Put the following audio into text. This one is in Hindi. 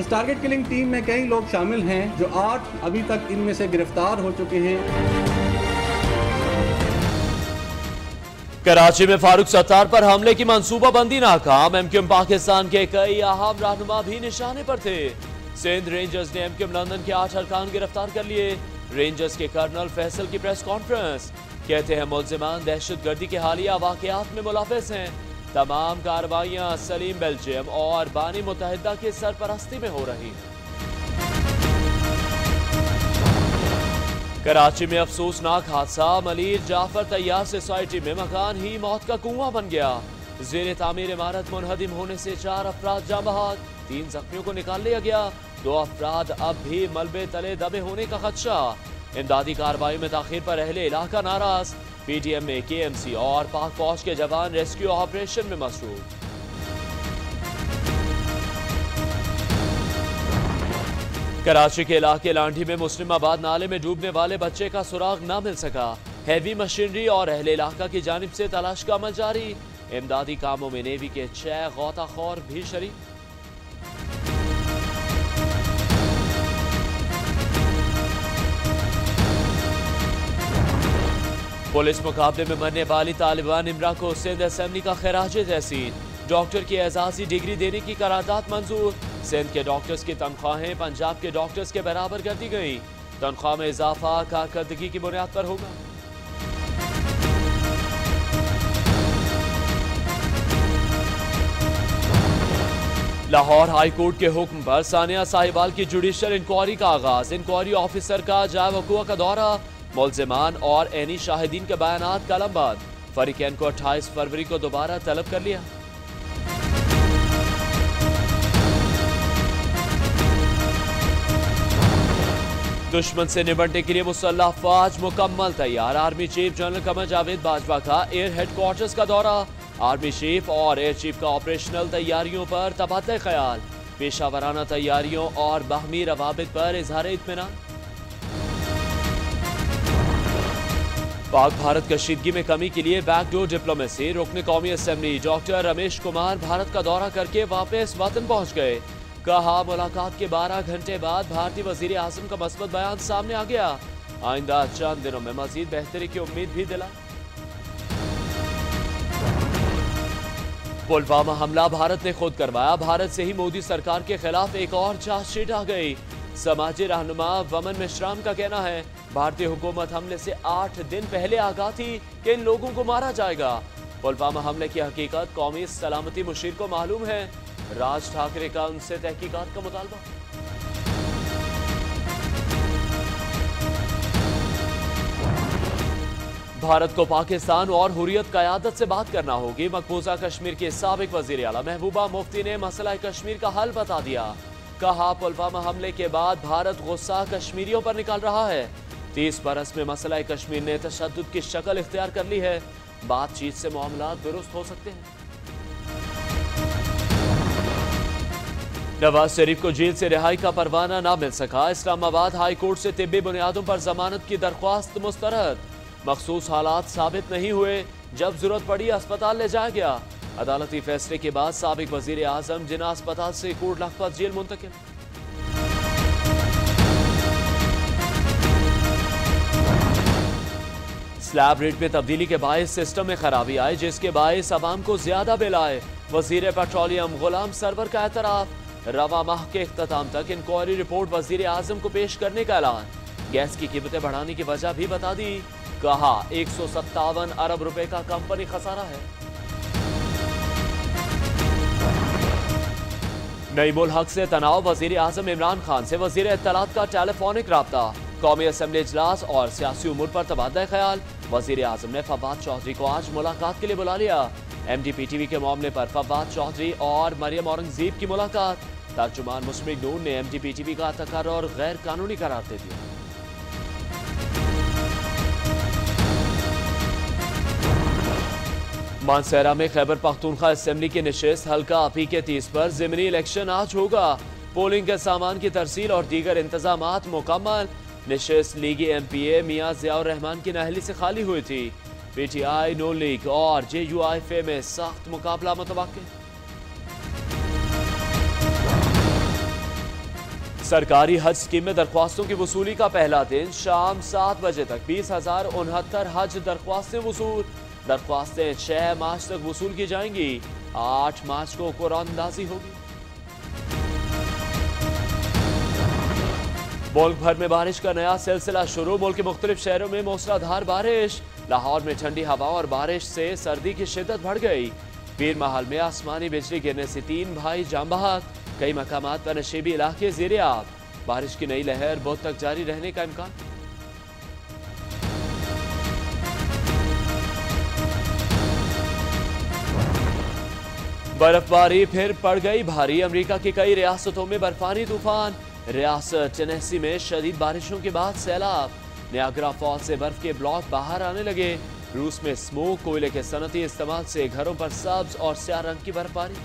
इस टारगेट किलिंग टीम में कई लोग शामिल हैं, जो 8 अभी तक इनमें से गिरफ्तार हो चुके हैं। कराची में फारूक सत्तार पर हमले की मंसूबाबंदी नाकाम। एमक्यूएम पाकिस्तान के कई अहम रहनुमा भी निशाने पर थे। सिंध रेंजर्स ने एमक्यूएम लंदन के 8 अरकान गिरफ्तार कर लिए। रेंजर्स के कर्नल फैसल की प्रेस कॉन्फ्रेंस, कहते हैं मुल्जिमान दहशतगर्दी के हालिया वाकयात में मुलव्वस हैं। तमाम कार्रवाइयां सलीम बेल्जियम और बानी मुत्तहिदा की सरपरस्ती में हो रही हैं। कराची में अफसोसनाक हादसा, मलीर जाफर तैयार सोसाइटी में मकान ही मौत का कुआं बन गया। जेर तामीर इमारत मुनहदिम होने से 4 अफराद जाँ बहक, 3 जख्मियों को निकाल लिया गया। 2 अफराद अब भी मलबे तले दबे होने का खदशा। इमदादी कार्रवाई में ताखिर पर अहले इलाका नाराज। पीटीएम में केएमसी और पाक फौज के जवान रेस्क्यू ऑपरेशन में मसरूफ। कराची के इलाके लांढी में मुस्लिमाबाद नाले में डूबने वाले बच्चे का सुराग न मिल सका। हैवी मशीनरी और अहले इलाका की जानिब से तलाश का अमल जारी। इमदादी कामों में नेवी के 6 गौताखोर भी शरीक। पुलिस मुकाबले में मरने वाली तालिबान इमरा को सिंध असेंबली का खैराज तहसीन। डॉक्टर की एजाजी डिग्री देने की करारदाद मंजूर। सिंध के डॉक्टर्स की तनख्वाहें पंजाब के डॉक्टर्स के बराबर कर दी गई। तनख्वाह में इजाफा कारकर्दगी की बुनियाद पर होगा। लाहौर हाई कोर्ट के हुक्म पर सानिया साहिवाल की जुडिशल इंक्वायरी का आगाज। इंक्वायरी ऑफिसर का जाए वकुआ का दौरा। मुल्जिमान और एनी शाहिदीन के बयानात कलमबंद। फरीकैन को 28 फरवरी को दोबारा तलब कर लिया। दुश्मन से निपटने के लिए मुसल्लह अफवाज मुकम्मल तैयार। Army chief general Qamar Javed Bajwa का एयर हेडक्वार्टर्स का दौरा। आर्मी चीफ और एयर चीफ का ऑपरेशनल तैयारियों पर तबादला ख्याल। पेशावराना तैयारियों और बाहमी रवाबित पर इजहार इत्मीनान। पाक भारत कशीदगी में कमी के लिए बैकडोर डिप्लोमेसी। रुकन कौमी असेंबली डॉक्टर रमेश कुमार भारत का दौरा करके वापस वतन पहुंच गए। कहा मुलाकात के 12 घंटे बाद भारतीय वजीर आजम का मस्बत बयान सामने आ गया। आइंदा चंद दिनों में मजीद बेहतरी की उम्मीद भी दिला। पुलवामा हमला भारत ने खुद करवाया। भारत से ही मोदी सरकार के खिलाफ एक और चार्जशीट आ गई। समाजी रहनुमा वमन मिश्राम का कहना है, भारतीय हुकूमत हमले से 8 दिन पहले आगाह थी कि इन लोगों को मारा जाएगा। पुलवामा हमले की हकीकत कौमी सलामती मुशीर को मालूम है। राज ठाकरे का उनसे तहकीकात का मुतालबा। भारत को पाकिस्तान और हुर्रियत क़यादत से बात करना होगी। मकबूजा कश्मीर के साबिक वज़ीर आला महबूबा मुफ्ती ने मसला कश्मीर का हल बता दिया। कहा, पुलवामा हमले के बाद भारत गुस्सा कश्मीरियों पर निकाल रहा है। 30 बरस में मसला कश्मीर ने तशद्दुद की शक्ल इख्तियार कर ली है। बातचीत से मामला दुरुस्त हो सकते हैं। नवाज शरीफ को जेल से रिहाई का परवाना ना मिल सका। इस्लामाबाद हाई कोर्ट से तिब्बी बुनियादों पर जमानत की दरख्वास्त मुस्तरद। मखसूस हालात साबित नहीं हुए, जब जरूरत पड़ी अस्पताल ले जाया गया। अदालती फैसले के बाद साबिक वजीर आजम जिना अस्पताल से कोट लखपत जेल मुंतकिल। स्लैब रेट में तब्दीली के बायस सिस्टम में खराबी आई, जिसके बायस अवाम को ज्यादा बिल आए। वजीर पेट्रोलियम गुलाम सरवर का एतराफ। रवा माह के इख्तिताम तक इंक्वायरी रिपोर्ट वजीर आजम को पेश करने का ऐलान। गैस की कीमतें बढ़ाने की वजह भी बता दी। कहा, 157 अरब रुपए का कंपनी खसारा है। नईमुल हक से तनाव। वजीर आजम इमरान खान से वजीर इत्तलात का टेलीफोनिक राब्ता। कौमी असेंबली इजलास और सियासी उमूर पर तबादला ख्याल। वजीर आजम ने फवाद चौधरी को आज मुलाकात के लिए बुला लिया। MDPTV के मामले पर फवाद चौधरी और मरियम औरंगजेब की मुलाकात। तर्जुमान मुस्लिम नून ने MDPTV का तकर्रुर गैर कानूनी करार दे दिया। मानसहरा में खैबर पख्तूनख्वा असेंबली की निशिस्त हल्का PK 30 पर ज़िमनी इलेक्शन आज होगा। पोलिंग के सामान की तरसील और दीगर इंतजामात मुकम्मल। निशिस्त लीगी MPA मियां ज़ियाउर रहमान की नाअहली से खाली हुई थी। PTI, नून लीग और JUIFA में सख्त मुकाबला मुतवक्किल। सरकारी हज स्कीम में दरख्वास्तों की वसूली का पहला दिन शाम 7 बजे तक 20,069 हज दरख्वास्तें वसूल। दरख्वास्तें 6 मार्च तक वसूल की जाएंगी। 8 मार्च को कुरानंदाजी होगी। मुल्क भर में बारिश का नया सिलसिला शुरू। मुल्क के मुख्तलिफ शहरों में मूसलाधार बारिश। लाहौर में ठंडी हवाओं और बारिश से सर्दी की शिद्दत बढ़ गई। पीर महल में आसमानी बिजली गिरने से 3 भाई जाम बहक। कई मकामात पर नशीबी इलाके ज़ेर-ए-आब। बारिश की नई लहर बुध तक जारी रहने का इम्कान। बर्फबारी फिर पड़ गई भारी। अमेरिका की कई रियासतों में बर्फानी तूफान। रियासत टेनेसी में शदीद बारिशों के बाद सैलाब। नियाग्रा फॉल से बर्फ के ब्लॉक बाहर आने लगे। रूस में स्मोक कोयले के सनती इस्तेमाल से घरों पर सब्ज और स्याह रंग की बर्फबारी।